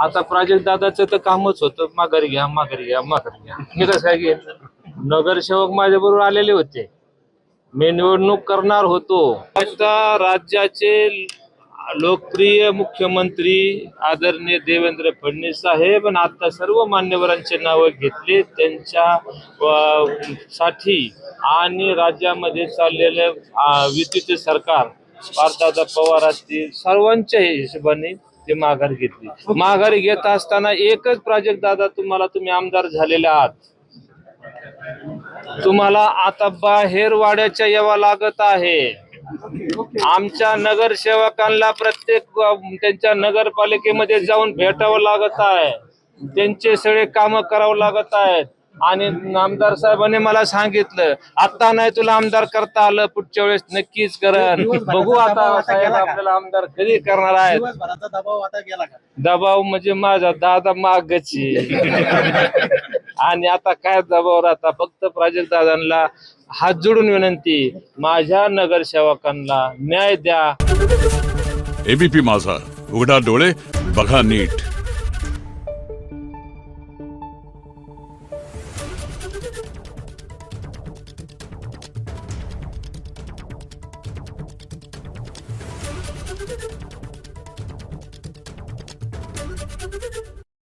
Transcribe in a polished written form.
आता प्राजक्त दादाचं तर कामच होतं, माघारी घ्या माघारी घ्या माघारी घ्या. मी कसं काय घ्यायचं? नगरसेवक माझ्या बरोबर आलेले होते, मी निवडणूक करणार होतो. आता राज्याचे लोकप्रिय मुख्यमंत्री आदरणीय देवेंद्र फडणवीस साहेब आणि आता सर्व मान्यवरांचे नाव घेतले त्यांच्या साठी आणि राज्यामध्ये चाललेले युतीचे सरकार पार्थदादा पवार असतील सर्वांच्या हिशोबाने ते माघार घेतली. माघारी घेत असताना एकच प्राजक्त दादा तुम्ही आमदार झालेले आहात, तुम्हाला आता बाहेर वाड्याच्या यावं लागत आहे. आमच्या नगरसेवकांना प्रत्येक त्यांच्या नगरपालिकेमध्ये जाऊन भेटावं लागत आहे, त्यांचे सगळे काम करावं लागत आहेत. आणि आमदार साहेबांनी मला सांगितलं आता नाही तुला आमदार करता आलं, पुढच्या वेळेस नक्कीच करण. बघू आता साहेब आपल्याला आमदार कधी करणार आहेत. दबाव म्हणजे माझा दादा मागची आणि आता काय दबाव राहता, फक्त प्राजक्त दादांना हात जोडून विनंती, माझ्या नगरसेवकांना न्याय द्या. एबीपी माझा, उघडा डोळे बघा नीट.